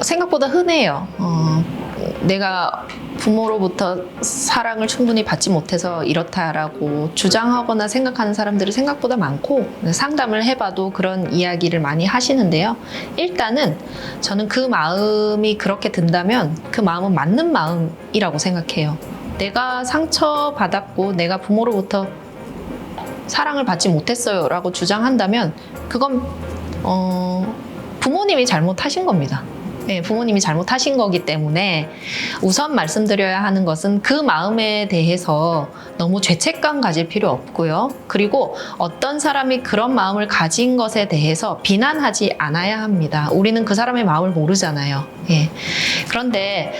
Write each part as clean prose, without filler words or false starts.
생각보다 흔해요. 내가 부모로부터 사랑을 충분히 받지 못해서 이렇다라고 주장하거나 생각하는 사람들이 생각보다 많고, 상담을 해봐도 그런 이야기를 많이 하시는데요. 일단은 저는 그 마음이 그렇게 든다면 그 마음은 맞는 마음이라고 생각해요. 내가 상처받았고 내가 부모로부터 사랑을 받지 못했어요 라고 주장한다면 그건 부모님이 잘못하신 겁니다. 네, 부모님이 잘못하신 거기 때문에 우선 말씀드려야 하는 것은 그 마음에 대해서 너무 죄책감 가질 필요 없고요. 그리고 어떤 사람이 그런 마음을 가진 것에 대해서 비난하지 않아야 합니다. 우리는 그 사람의 마음을 모르잖아요. 예. 그런데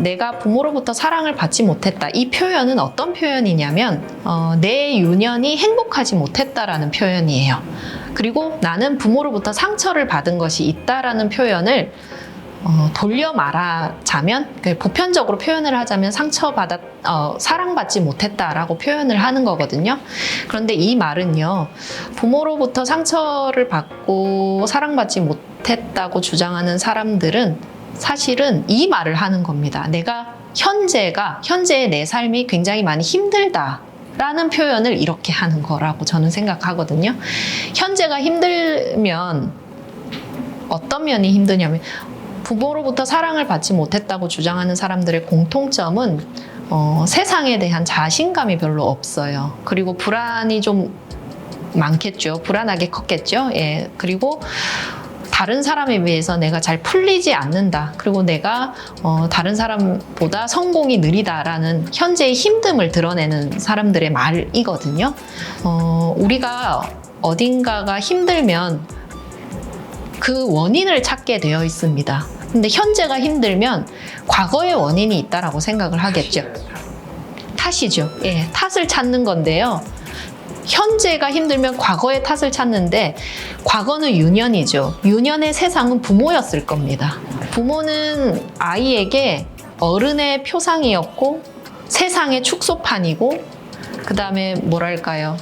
내가 부모로부터 사랑을 받지 못했다. 이 표현은 어떤 표현이냐면 내 유년이 행복하지 못했다라는 표현이에요. 그리고 나는 부모로부터 상처를 받은 것이 있다라는 표현을 돌려 말하자면, 보편적으로 표현을 하자면 사랑받지 못했다라고 표현을 하는 거거든요. 그런데 이 말은요, 부모로부터 상처를 받고 사랑받지 못했다고 주장하는 사람들은 사실은 이 말을 하는 겁니다. 내가 현재의 내 삶이 굉장히 많이 힘들다 라는 표현을 이렇게 하는 거라고 저는 생각하거든요. 현재가 힘들면 어떤 면이 힘드냐면, 부모로부터 사랑을 받지 못했다고 주장하는 사람들의 공통점은 세상에 대한 자신감이 별로 없어요. 그리고 불안이 좀 많겠죠. 불안하게 컸겠죠. 예. 그리고 다른 사람에 비해서 내가 잘 풀리지 않는다. 그리고 내가 다른 사람보다 성공이 느리다라는 현재의 힘듦을 드러내는 사람들의 말이거든요. 우리가 어딘가가 힘들면 그 원인을 찾게 되어 있습니다. 근데 현재가 힘들면 과거의 원인이 있다라고 생각을 하겠죠. 탓이죠. 예, 탓을 찾는 건데요. 현재가 힘들면 과거의 탓을 찾는데, 과거는 유년이죠. 유년의 세상은 부모였을 겁니다. 부모는 아이에게 어른의 표상이었고 세상의 축소판이고, 그 다음에 뭐랄까요,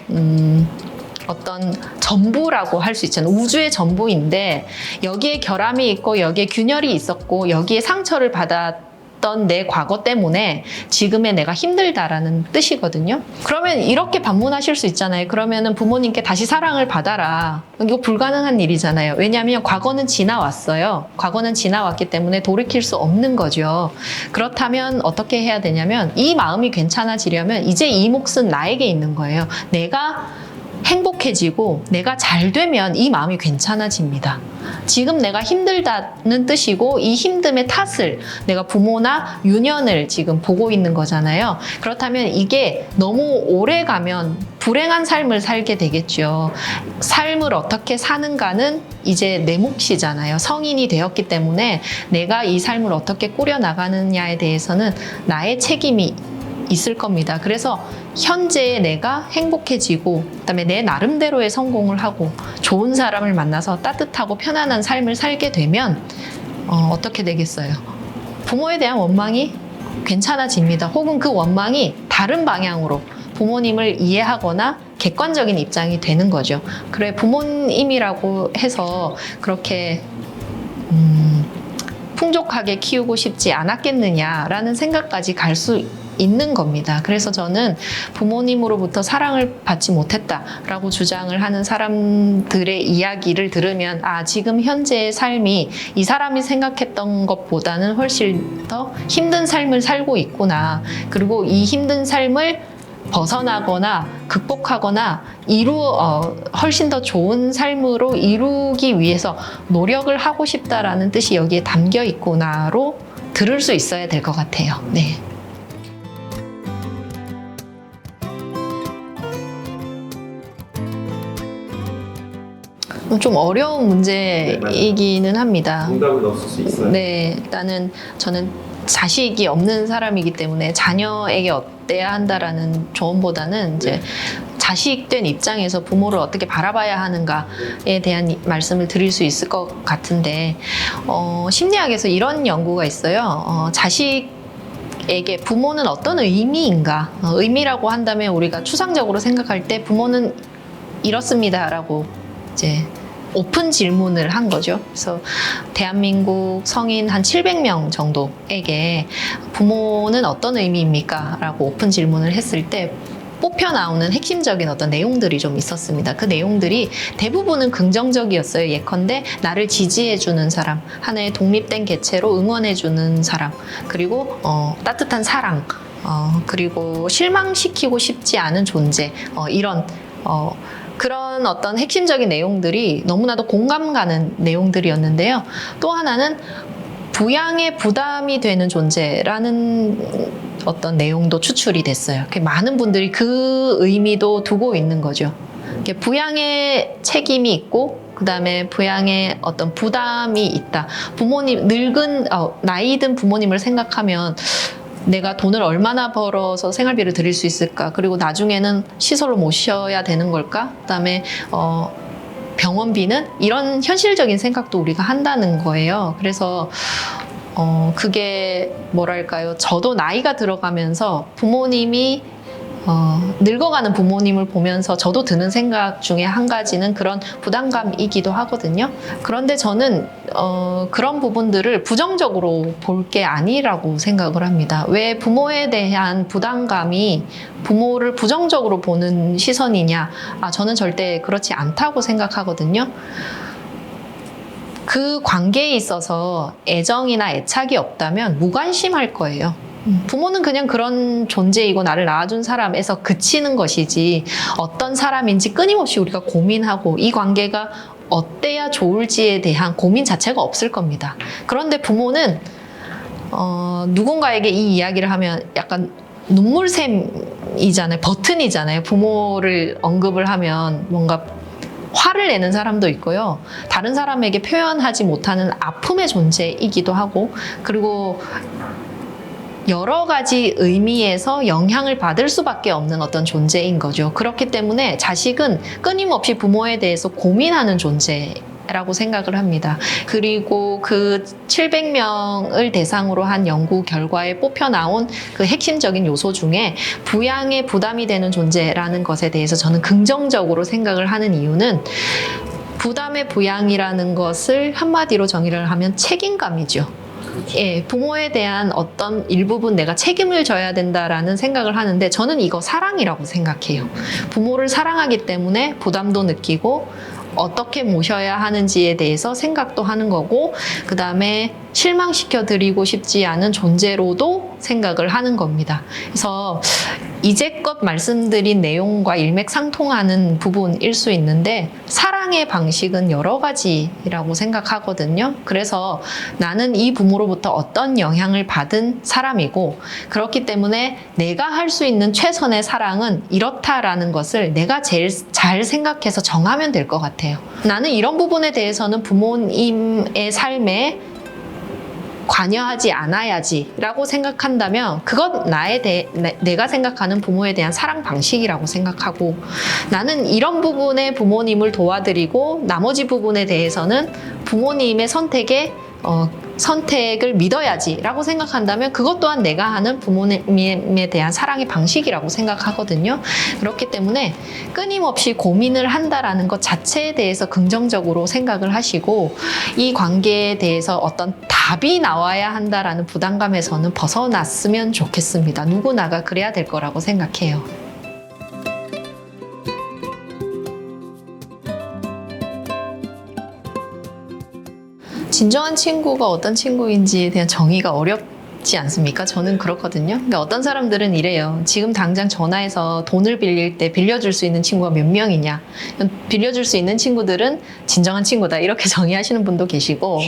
어떤 전부라고 할 수 있잖아요. 우주의 전부인데 여기에 결함이 있고 여기에 균열이 있었고 여기에 상처를 받았던 내 과거 때문에 지금의 내가 힘들다라는 뜻이거든요. 그러면 이렇게 반문하실 수 있잖아요. 그러면은 부모님께 다시 사랑을 받아라. 이거 불가능한 일이잖아요. 왜냐하면 과거는 지나왔어요. 과거는 지나왔기 때문에 돌이킬 수 없는 거죠. 그렇다면 어떻게 해야 되냐면, 이 마음이 괜찮아지려면 이제 이 몫은 나에게 있는 거예요. 내가 행복해지고 내가 잘 되면 이 마음이 괜찮아집니다. 지금 내가 힘들다는 뜻이고 이 힘듦의 탓을 내가 부모나 유년을 지금 보고 있는 거잖아요. 그렇다면 이게 너무 오래 가면 불행한 삶을 살게 되겠죠. 삶을 어떻게 사는가는 이제 내 몫이잖아요. 성인이 되었기 때문에 내가 이 삶을 어떻게 꾸려나가느냐에 대해서는 나의 책임이 있을 겁니다. 그래서 현재의 내가 행복해지고, 그다음에 내 나름대로의 성공을 하고 좋은 사람을 만나서 따뜻하고 편안한 삶을 살게 되면 어떻게 되겠어요? 부모에 대한 원망이 괜찮아집니다. 혹은 그 원망이 다른 방향으로 부모님을 이해하거나 객관적인 입장이 되는 거죠. 그래, 부모님이라고 해서 그렇게 풍족하게 키우고 싶지 않았겠느냐라는 생각까지 갈 수 있는 겁니다. 그래서 저는 부모님으로부터 사랑을 받지 못했다라고 주장을 하는 사람들의 이야기를 들으면, 지금 현재의 삶이 이 사람이 생각했던 것보다는 훨씬 더 힘든 삶을 살고 있구나. 그리고 이 힘든 삶을 벗어나거나 극복하거나 훨씬 더 좋은 삶으로 이루기 위해서 노력을 하고 싶다라는 뜻이 여기에 담겨 있구나로 들을 수 있어야 될 것 같아요. 네. 좀 어려운 문제이기는 합니다. 정답은 없을 수 있어요. 네, 일단은 저는 자식이 없는 사람이기 때문에 자녀에게 어때야 한다라는 조언보다는 이제 자식된 입장에서 부모를 어떻게 바라봐야 하는가에 대한 말씀을 드릴 수 있을 것 같은데, 심리학에서 이런 연구가 있어요. 자식에게 부모는 어떤 의미인가? 의미라고 한다면 우리가 추상적으로 생각할 때 부모는 이렇습니다라고 이제 오픈 질문을 한 거죠. 그래서 대한민국 성인 한 700명 정도에게 부모는 어떤 의미입니까? 라고 오픈 질문을 했을 때 뽑혀 나오는 핵심적인 어떤 내용들이 좀 있었습니다. 그 내용들이 대부분은 긍정적이었어요. 예컨대 나를 지지해주는 사람, 하나의 독립된 개체로 응원해주는 사람, 그리고 따뜻한 사랑, 그리고 실망시키고 싶지 않은 존재, 이런 그런 어떤 핵심적인 내용들이 너무나도 공감 가는 내용들이었는데요. 또 하나는 부양에 부담이 되는 존재라는 어떤 내용도 추출이 됐어요. 많은 분들이 그 의미도 두고 있는 거죠. 부양의 책임이 있고, 그 다음에 부양에 어떤 부담이 있다. 부모님, 나이 든 부모님을 생각하면 내가 돈을 얼마나 벌어서 생활비를 드릴 수 있을까? 그리고 나중에는 시설로 모셔야 되는 걸까? 그 다음에, 병원비는? 이런 현실적인 생각도 우리가 한다는 거예요. 그래서, 그게 뭐랄까요. 저도 나이가 들어가면서 부모님이 늙어가는 부모님을 보면서 저도 드는 생각 중에 한 가지는 그런 부담감이기도 하거든요. 그런데 저는 그런 부분들을 부정적으로 볼 게 아니라고 생각을 합니다. 왜 부모에 대한 부담감이 부모를 부정적으로 보는 시선이냐? 저는 절대 그렇지 않다고 생각하거든요. 그 관계에 있어서 애정이나 애착이 없다면 무관심할 거예요. 부모는 그냥 그런 존재이고 나를 낳아준 사람에서 그치는 것이지 어떤 사람인지 끊임없이 우리가 고민하고 이 관계가 어때야 좋을지에 대한 고민 자체가 없을 겁니다. 그런데 부모는 누군가에게 이 이야기를 하면 약간 눈물샘이잖아요. 버튼이잖아요. 부모를 언급을 하면 뭔가 화를 내는 사람도 있고요. 다른 사람에게 표현하지 못하는 아픔의 존재이기도 하고, 그리고 여러 가지 의미에서 영향을 받을 수밖에 없는 어떤 존재인 거죠. 그렇기 때문에 자식은 끊임없이 부모에 대해서 고민하는 존재라고 생각을 합니다. 그리고 그 700명을 대상으로 한 연구 결과에 뽑혀 나온 그 핵심적인 요소 중에 부양에 부담이 되는 존재라는 것에 대해서 저는 긍정적으로 생각을 하는 이유는 부담의 부양이라는 것을 한마디로 정의를 하면 책임감이죠. 예, 부모에 대한 어떤 일부분 내가 책임을 져야 된다라는 생각을 하는데 저는 이거 사랑이라고 생각해요. 부모를 사랑하기 때문에 부담도 느끼고 어떻게 모셔야 하는지에 대해서 생각도 하는 거고, 그 다음에 실망시켜 드리고 싶지 않은 존재로도 생각을 하는 겁니다. 그래서 이제껏 말씀드린 내용과 일맥상통하는 부분일 수 있는데 사랑의 방식은 여러 가지라고 생각하거든요. 그래서 나는 이 부모로부터 어떤 영향을 받은 사람이고, 그렇기 때문에 내가 할 수 있는 최선의 사랑은 이렇다라는 것을 내가 제일 잘 생각해서 정하면 될 것 같아요. 나는 이런 부분에 대해서는 부모님의 삶에 관여하지 않아야지 라고 생각한다면 그건 내가 생각하는 부모에 대한 사랑 방식이라고 생각하고, 나는 이런 부분에 부모님을 도와드리고 나머지 부분에 대해서는 부모님의 선택을 믿어야지 라고 생각한다면 그것 또한 내가 하는 부모님에 대한 사랑의 방식이라고 생각하거든요. 그렇기 때문에 끊임없이 고민을 한다라는 것 자체에 대해서 긍정적으로 생각을 하시고, 이 관계에 대해서 어떤 답이 나와야 한다라는 부담감에서는 벗어났으면 좋겠습니다. 누구나가 그래야 될 거라고 생각해요. 진정한 친구가 어떤 친구인지에 대한 정의가 어렵지 않습니까? 저는 그렇거든요. 그러니까 어떤 사람들은 이래요. 지금 당장 전화해서 돈을 빌릴 때 빌려줄 수 있는 친구가 몇 명이냐. 빌려줄 수 있는 친구들은 진정한 친구다. 이렇게 정의하시는 분도 계시고.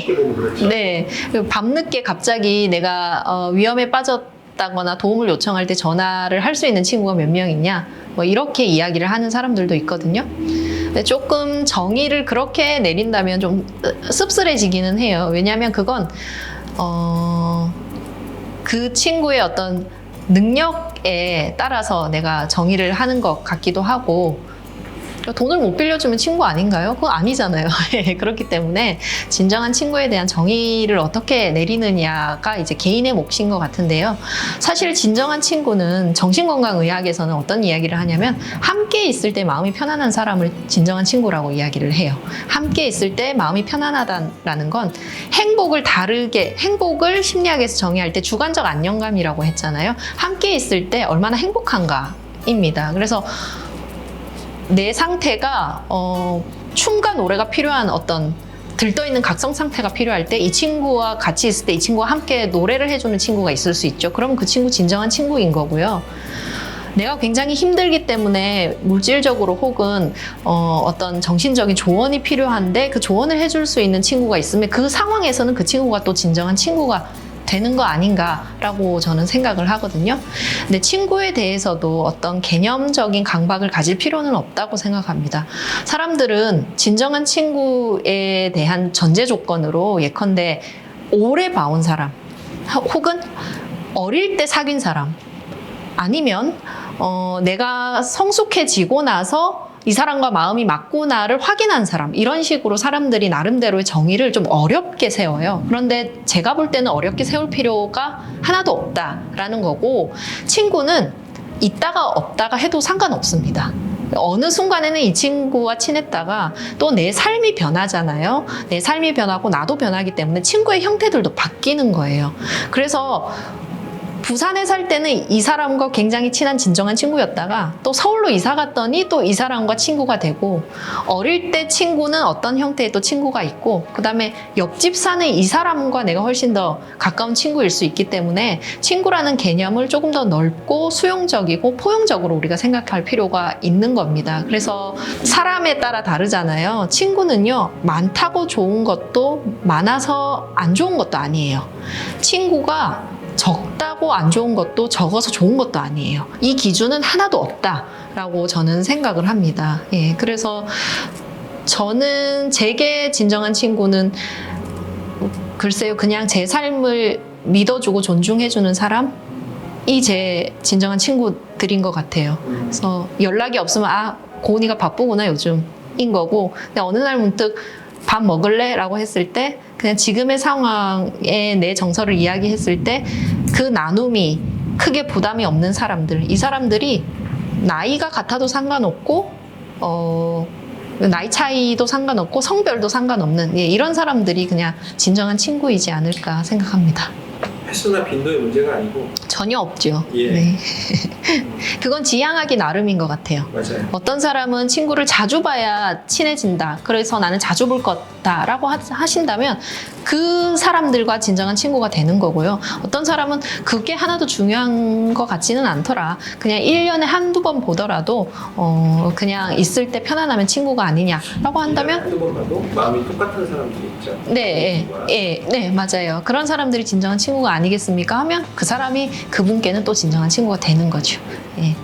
네. 밤늦게 갑자기 내가 위험에 빠졌다거나 도움을 요청할 때 전화를 할 수 있는 친구가 몇 명이냐. 뭐 이렇게 이야기를 하는 사람들도 있거든요. 근데 조금 정의를 그렇게 내린다면 좀 씁쓸해지기는 해요. 왜냐하면 그건 그 친구의 어떤 능력에 따라서 내가 정의를 하는 것 같기도 하고, 돈을 못 빌려주면 친구 아닌가요? 그거 아니잖아요. 그렇기 때문에 진정한 친구에 대한 정의를 어떻게 내리느냐가 이제 개인의 몫인 것 같은데요. 사실 진정한 친구는 정신건강의학에서는 어떤 이야기를 하냐면 함께 있을 때 마음이 편안한 사람을 진정한 친구라고 이야기를 해요. 함께 있을 때 마음이 편안하다라는 건 행복을 심리학에서 정의할 때 주관적 안정감이라고 했잖아요. 함께 있을 때 얼마나 행복한가입니다. 그래서 내 상태가 춤과 노래가 필요한 어떤 들떠있는 각성 상태가 필요할 때 이 친구와 같이 있을 때 이 친구와 함께 노래를 해주는 친구가 있을 수 있죠. 그러면 그 친구 진정한 친구인 거고요. 내가 굉장히 힘들기 때문에 물질적으로 혹은 어떤 정신적인 조언이 필요한데 그 조언을 해줄 수 있는 친구가 있으면 그 상황에서는 그 친구가 또 진정한 친구가 되는 거 아닌가라고 저는 생각을 하거든요. 근데 친구에 대해서도 어떤 개념적인 강박을 가질 필요는 없다고 생각합니다. 사람들은 진정한 친구에 대한 전제 조건으로 예컨대 오래 봐온 사람 혹은 어릴 때 사귄 사람 아니면 내가 성숙해지고 나서 이 사람과 마음이 맞구나를 확인한 사람, 이런 식으로 사람들이 나름대로의 정의를 좀 어렵게 세워요. 그런데 제가 볼 때는 어렵게 세울 필요가 하나도 없다라는 거고, 친구는 있다가 없다가 해도 상관없습니다. 어느 순간에는 이 친구와 친했다가 또 내 삶이 변하잖아요. 내 삶이 변하고 나도 변하기 때문에 친구의 형태들도 바뀌는 거예요. 그래서 부산에 살 때는 이 사람과 굉장히 친한 진정한 친구였다가 또 서울로 이사 갔더니 또 이 사람과 친구가 되고, 어릴 때 친구는 어떤 형태의 또 친구가 있고, 그 다음에 옆집 사는 이 사람과 내가 훨씬 더 가까운 친구일 수 있기 때문에 친구라는 개념을 조금 더 넓고 수용적이고 포용적으로 우리가 생각할 필요가 있는 겁니다. 그래서 사람에 따라 다르잖아요. 친구는요, 많다고 좋은 것도 많아서 안 좋은 것도 아니에요. 친구가 적다고 안 좋은 것도 적어서 좋은 것도 아니에요. 이 기준은 하나도 없다라고 저는 생각을 합니다. 예, 그래서 저는 제게 진정한 친구는 글쎄요, 그냥 제 삶을 믿어주고 존중해주는 사람이 제 진정한 친구들인 것 같아요. 그래서 연락이 없으면 고은이가 바쁘구나 요즘인 거고, 근데 어느 날 문득 밥 먹을래? 라고 했을 때 그냥 지금의 상황에 내 정서를 이야기했을 때 그 나눔이 크게 부담이 없는 사람들, 이 사람들이 나이가 같아도 상관없고 나이 차이도 상관없고 성별도 상관없는 이런 사람들이 그냥 진정한 친구이지 않을까 생각합니다. 횟수나 빈도의 문제가 아니고 전혀 없죠. 예. 네. 그건 지향하기 나름인 것 같아요. 맞아요. 어떤 사람은 친구를 자주 봐야 친해진다. 그래서 나는 자주 볼 거다라고 하신다면 그 사람들과 진정한 친구가 되는 거고요. 어떤 사람은 그게 하나도 중요한 것 같지는 않더라. 그냥 1년에 한두 번 보더라도 그냥 있을 때 편안하면 친구가 아니냐라고 한다면 한두 번 봐도 마음이 똑같은 사람들이 있죠. 네, 네, 맞아요. 그런 사람들이 진정한 친구가 아니겠습니까? 하면 그 사람이 그분께는 또 진정한 친구가 되는 거죠. 예.